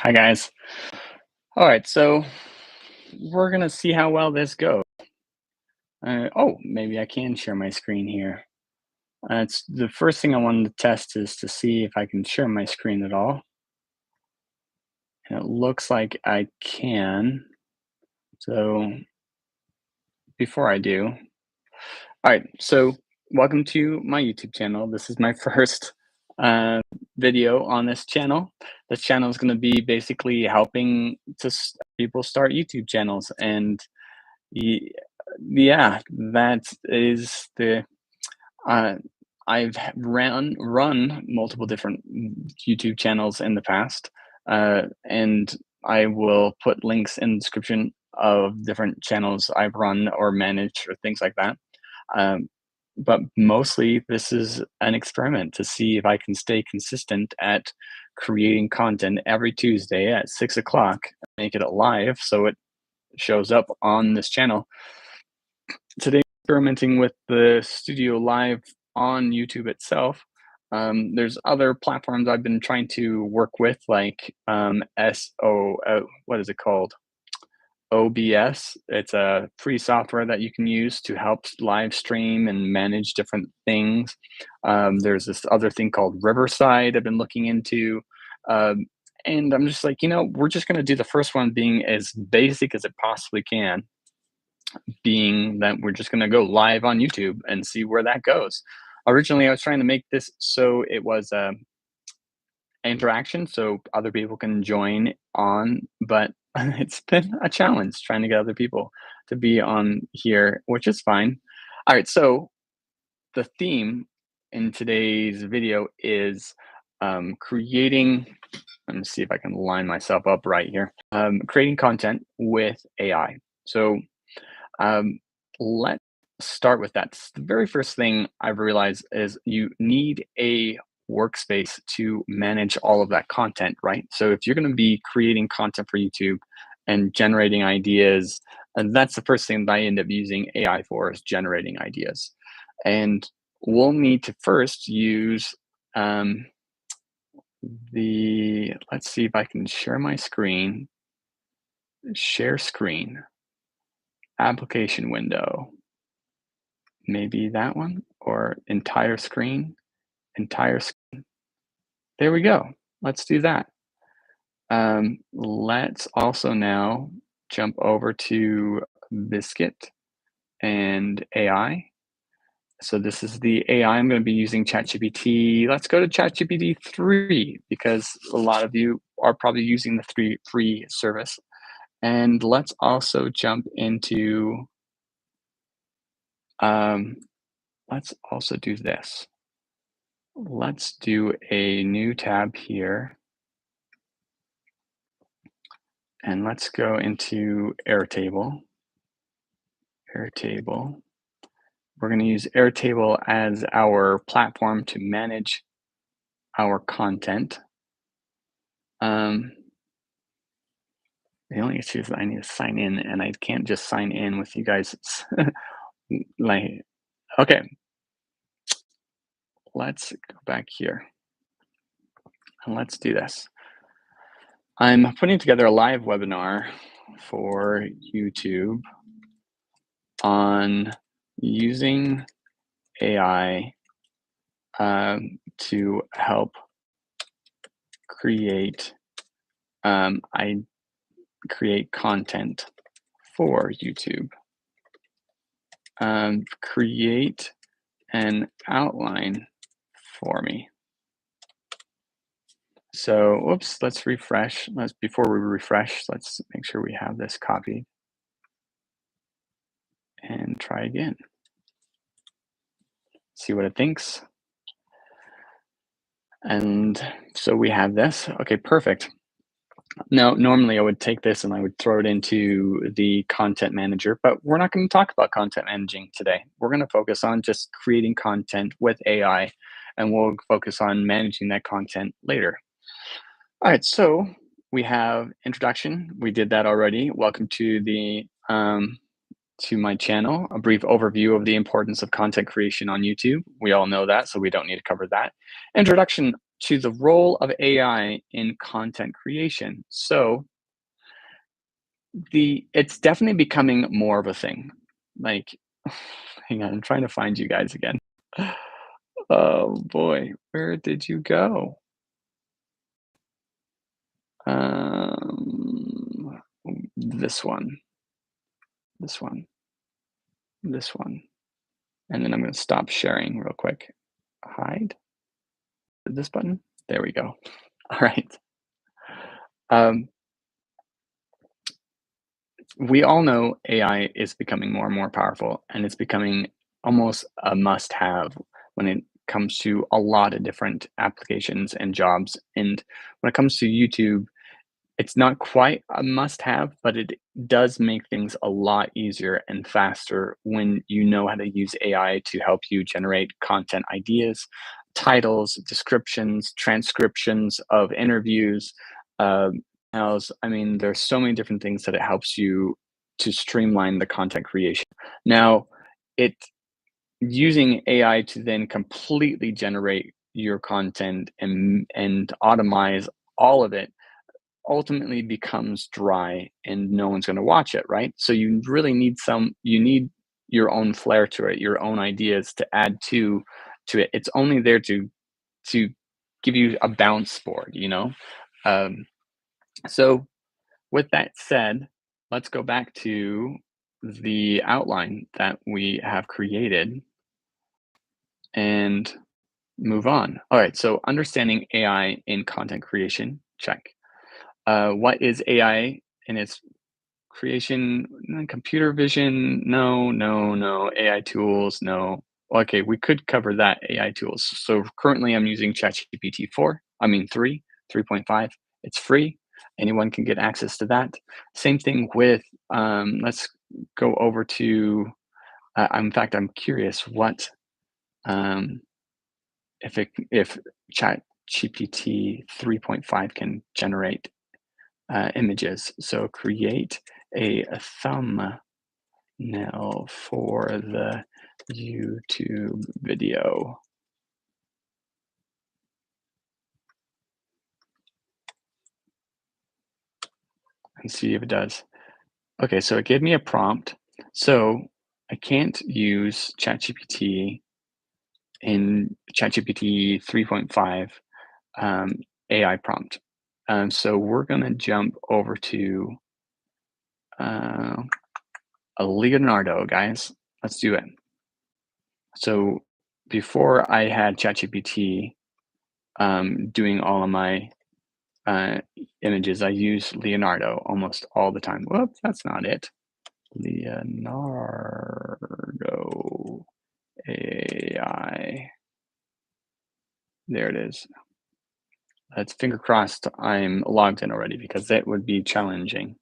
Hi guys. All right, so we're gonna see how well this goes. Oh, maybe I can share my screen here. It's the first thing I wanted to test is to see if I can share my screen at all. And it looks like I can. So before I do, all right. So welcome to my YouTube channel. This is my first uh, video on this channel. This channel is going to be basically helping people start YouTube channels and Ye yeah, that is the uh, I've run multiple different YouTube channels in the past, and I will put links in the description of different channels I've run or managed or things like that. Um, but mostly, this is an experiment to see if I can stay consistent at creating content every Tuesday at 6 o'clock, make it live so it shows up on this channel. Today, experimenting with the studio live on YouTube itself. There's other platforms I've been trying to work with, like what is it called? OBS. It's a free software that you can use to help live stream and manage different things. There's this other thing called Riverside I've been looking into. Um, and I'm just like, we're just going to do the first one being as basic as it possibly can, being that we're just going to go live on YouTube and see where that goes. Originally, I was trying to make this so it was interaction, so other people can join on, but it's been a challenge trying to get other people to be on here, which is fine. All right, so the theme in today's video is creating. Let me see if I can line myself up right here. Creating content with AI. So um, let's start with that. The very first thing I've realized is you need a workspace to manage all of that content, right? So if you're going to be creating content for YouTube and generating ideas, and that's the first thing that I end up using AI for, is generating ideas. And we'll need to first use um, let's see if I can share my screen, share screen, application window. Maybe that one, or entire screen, entire screen. There we go. Let's do that. Let's also now jump over to Biscuit and AI. So this is the AI. I'm going to be using ChatGPT. Let's go to ChatGPT 3 because a lot of you are probably using the 3 free service. And let's also jump into, let's also do this. Let's do a new tab here. And let's go into Airtable. Airtable. We're going to use Airtable as our platform to manage our content. The only issue is that I need to sign in, and I can't just sign in with you guys. Like, okay, let's go back here and let's do this. I'm putting together a live webinar for YouTube on using AI to help create I create content for YouTube. Create an outline for me. So, whoops, let's refresh. Before we refresh, let's make sure we have this copied and try again. See what it thinks. And so we have this. Okay, perfect. Now, normally I would take this and I would throw it into the content manager, but we're not going to talk about content managing today. We're going to focus on just creating content with AI, and we'll focus on managing that content later. All right, so we have introduction. We did that already. Welcome to the to my channel, a brief overview of the importance of content creation on YouTube. We all know that, so we don't need to cover that. Introduction to the role of AI in content creation. So it's definitely becoming more of a thing. Like, hang on, I'm trying to find you guys again. Oh boy, where did you go? Um, this one, this one, this one, and then I'm going to stop sharing real quick. Hide this button. There we go. All right. Um, we all know AI is becoming more and more powerful, and it's becoming almost a must-have when it comes to a lot of different applications and jobs. And when it comes to YouTube, it's not quite a must-have, but it does make things a lot easier and faster when you know how to use AI to help you generate content ideas, titles, descriptions, transcriptions of interviews, emails. I mean, there's so many different things that it helps you to streamline the content creation. Now, it using AI to then completely generate your content and automize all of it ultimately becomes dry and no one's going to watch it, right? So you really need you need your own flair to it, your own ideas to add to it. It's only there to give you a bounce board, you know? Um, so with that said, let's go back to the outline that we have created and move on. All right, so understanding AI in content creation, check. What is AI in its creation? Computer vision? No, no, no. AI tools? No. Okay, we could cover that. AI tools. So currently I'm using ChatGPT 4, I mean 3, 3.5. It's free. Anyone can get access to that. Same thing with, let's go over to, in fact, I'm curious what, um, if ChatGPT 3.5 can generate images. So create a thumbnail for the YouTube video and see if it does. Okay, so it gave me a prompt. So I can't use ChatGPT in ChatGPT 3.5 um, AI prompt. So we're going to jump over to uh, a Leonardo, guys. Let's do it. So before I had ChatGPT doing all of my uh, images, I use Leonardo almost all the time. Whoops, that's not it. Leonardo AI. There it is. That's finger crossed I'm logged in already because that would be challenging.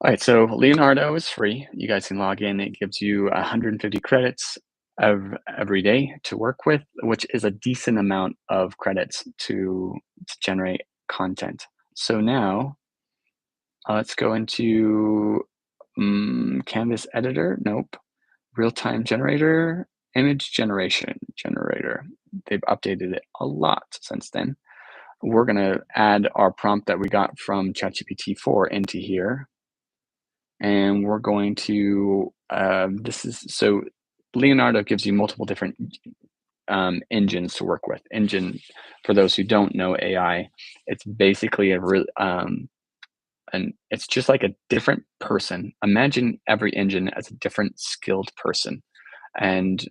All right, so Leonardo is free. You guys can log in. It gives you 150 credits every day to work with, which is a decent amount of credits to generate content. So now let's go into Canvas editor. Nope. Real-time generator, image generation generator. They've updated it a lot since then. We're going to add our prompt that we got from ChatGPT 4 into here. And we're going to, so Leonardo gives you multiple different engines to work with. Engine, for those who don't know AI, it's basically and it's just like a different person. Imagine every engine as a different skilled person, and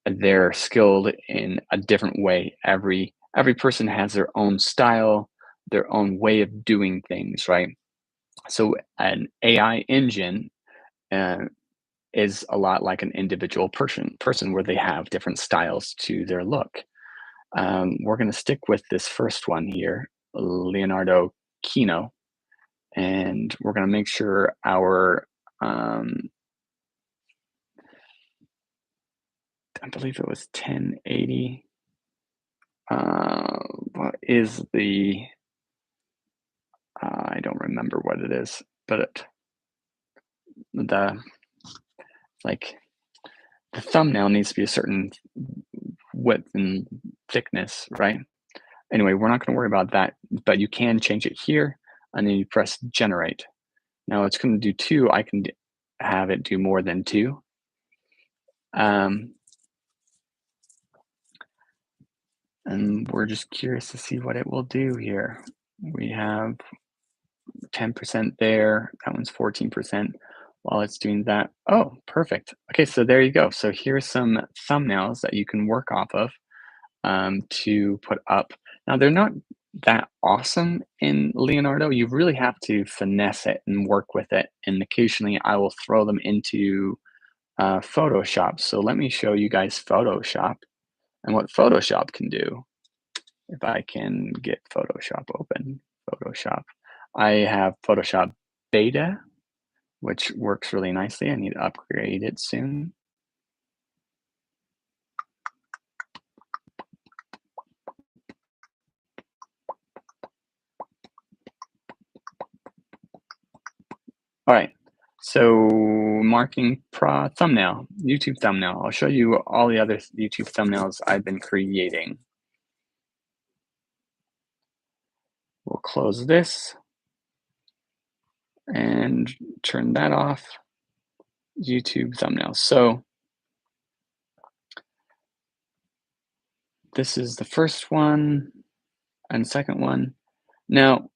they're skilled in a different way. Every person has their own style, their own way of doing things, right? So an AI engine uh, is a lot like an individual person where they have different styles to their look. We're going to stick with this first one here, Leonardo Kino, and we're going to make sure our I believe it was 1080. What is the I don't remember what it is, but the like the thumbnail needs to be a certain width and thickness, right? Anyway, we're not going to worry about that, but you can change it here, and then you press generate. Now it's going to do two. I can have it do more than two. And we're just curious to see what it will do here. We have 10% there. That one's 14%. While it's doing that, oh, perfect. Okay, so there you go. So here's some thumbnails that you can work off of to put up. Now, they're not that awesome in Leonardo. You really have to finesse it and work with it. And occasionally I will throw them into Photoshop. So let me show you guys Photoshop and what Photoshop can do. If I can get Photoshop open, Photoshop. I have Photoshop Beta, which works really nicely. I need to upgrade it soon. All right, so marketing pro thumbnail, YouTube thumbnail. I'll show you all the other YouTube thumbnails I've been creating. We'll close this and turn that off. YouTube thumbnail. So this is the first one and second one. Now,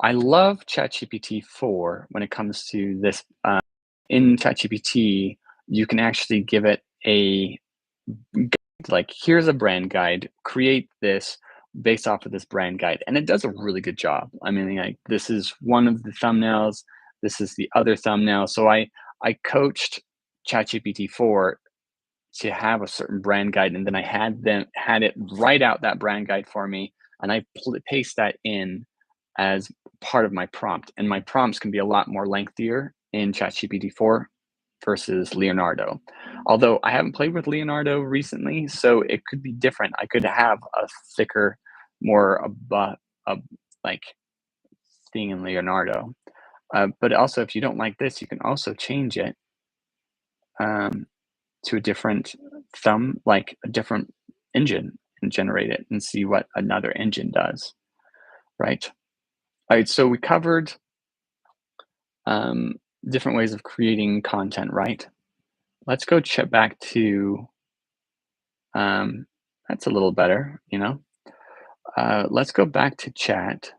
I love ChatGPT 4 when it comes to this. In ChatGPT, you can actually give it a guide, like, here's a brand guide, create this based off of this brand guide. And it does a really good job. I mean, like, this is one of the thumbnails, this is the other thumbnail. So I coached ChatGPT 4 to have a certain brand guide, and then I had it write out that brand guide for me, and I paste that in as part of my prompt. And my prompts can be a lot more lengthier in ChatGPT 4 versus Leonardo. Although I haven't played with Leonardo recently, so it could be different. I could have a thicker, more like thing in Leonardo. But also, if you don't like this, you can also change it um, to a different like a different engine, and generate it and see what another engine does, right? All right, so we covered um, different ways of creating content, right? Let's go check back to, that's a little better, you know? Let's go back to chat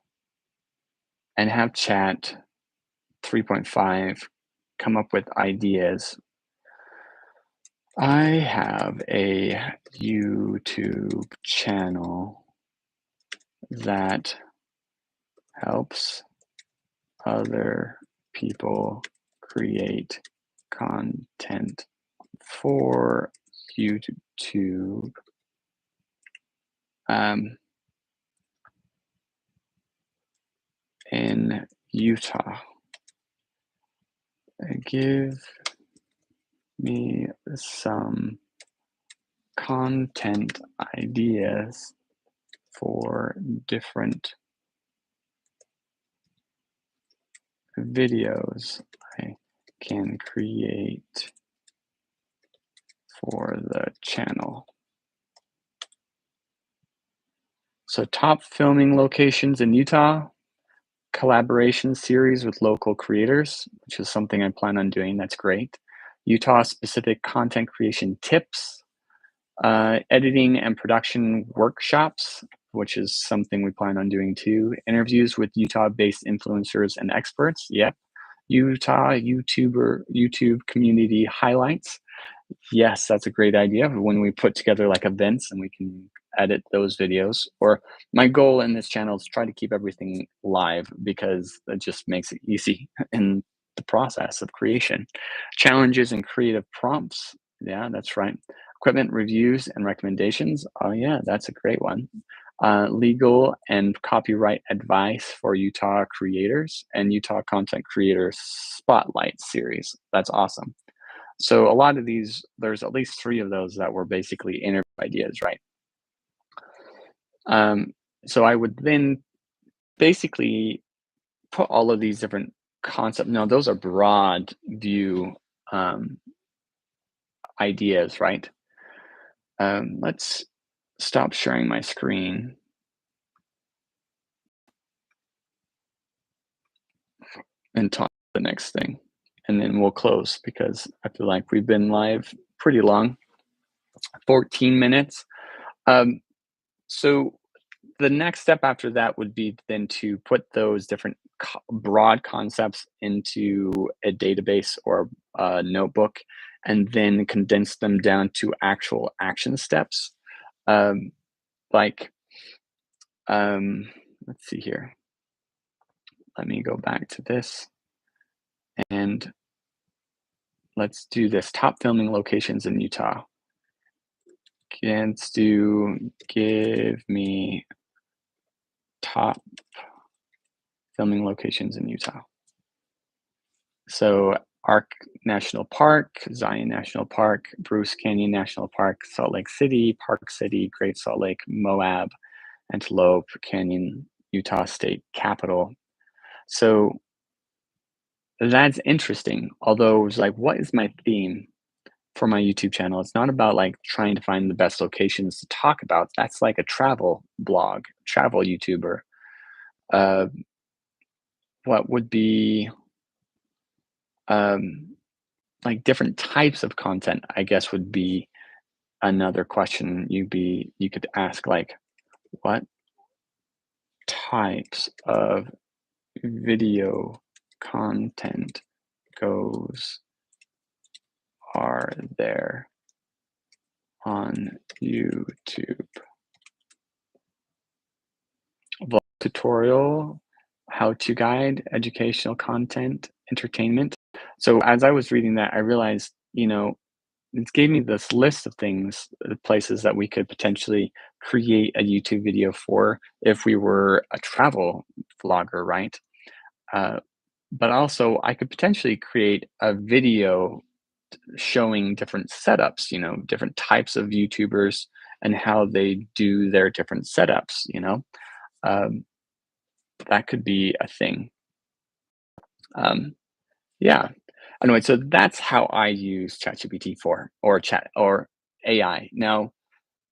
and have chat 3.5 come up with ideas. I have a YouTube channel that helps other people create content for YouTube. In Utah. Give me some content ideas for different videos I can create for the channel. So top filming locations in Utah, collaboration series with local creators, which is something I plan on doing. That's great. Utah specific content creation tips, editing and production workshops, which is something we plan on doing too. Interviews with Utah-based influencers and experts. Yep. Utah YouTube community highlights. Yes, that's a great idea. When we put together like events and we can edit those videos. Or my goal in this channel is to try to keep everything live, because it just makes it easy in the process of creation. Challenges and creative prompts. Yeah, that's right. Equipment reviews and recommendations. Oh yeah, that's a great one. Legal and copyright advice for Utah creators, and Utah content creators spotlight series. That's awesome. So a lot of these, there's at least 3 of those that were basically interview ideas, right? So I would then basically put all of these different concepts. Now, those are broad view ideas, right? Let's stop sharing my screen and talk the next thing. And then we'll close because I feel like we've been live pretty long, 14 minutes. Um, so the next step after that would be then to put those different broad concepts into a database or a notebook and then condense them down to actual action steps. Um, like, let's see here. Let me go back to this and let's do this top filming locations in Utah. Let's do give me top filming locations in Utah. So Ark National Park, Zion National Park, Bruce Canyon National Park, Salt Lake City, Park City, Great Salt Lake, Moab, Antelope Canyon, Utah State Capitol. So that's interesting. Although it's like, what is my theme for my YouTube channel? It's not about like trying to find the best locations to talk about. That's like a travel blog, travel YouTuber. Uh, what would be um, like different types of content, I guess, would be another question you could ask, like, what types of video content goes are there on YouTube? Vlog, tutorial, how-to guide, educational content, entertainment. So as I was reading that, I realized, it gave me this list of things, places that we could potentially create a YouTube video for if we were a travel vlogger, right? Uh, but also, I could potentially create a video showing different setups, different types of YouTubers and how they do their different setups. Um, that could be a thing. Um, yeah. Anyway, so that's how I use ChatGPT for or chat or AI. Now,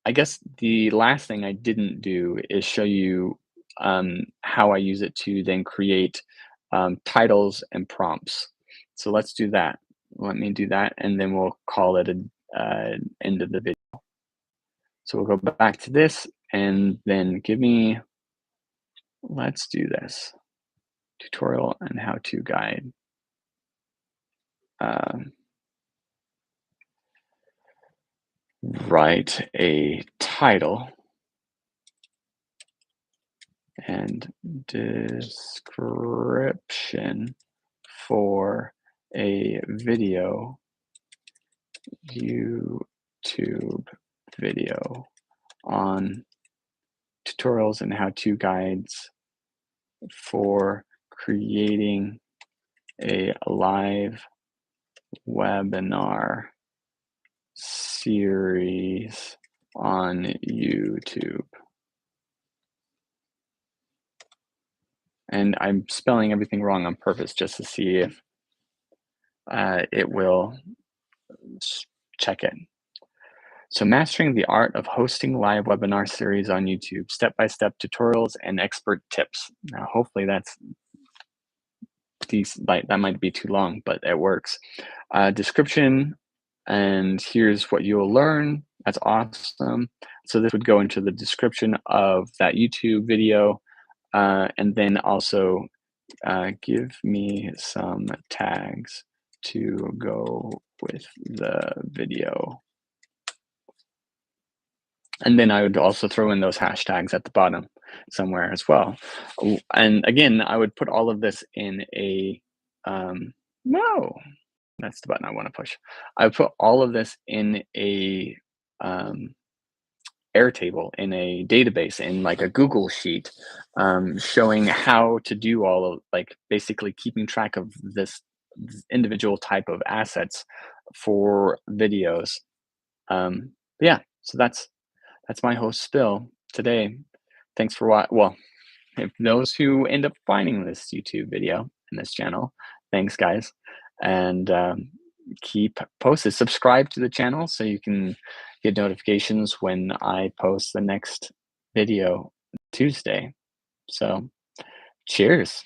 I guess the last thing I didn't do is show you how I use it to then create titles and prompts. So let's do that. Let me do that, and then we'll call it an end of the video. So we'll go back to this, and then let's do this, tutorial and how-to guide. Um, write a title and description for a YouTube video on tutorials and how-to guides for creating a live webinar series on YouTube. And I'm spelling everything wrong on purpose just to see if it will check it. So mastering the art of hosting live webinar series on YouTube, step-by-step tutorials and expert tips. Now, hopefully that's that might be too long, but it works. Description, and here's what you'll learn. That's awesome. So this would go into the description of that YouTube video, and then also give me some tags to go with the video. And then I would also throw in those hashtags at the bottom somewhere as well. And again, I would put all of this in a, no, that's the button I want to push. I would put all of this in a Airtable, in a database, in like a Google sheet, showing how to do all of, like, basically keeping track of this individual type of assets for videos. Yeah, so that's my whole spill today. Thanks for well, if those who end up finding this YouTube video and this channel, thanks guys. And keep posted. Subscribe to the channel so you can get notifications when I post the next video Tuesday. So, cheers.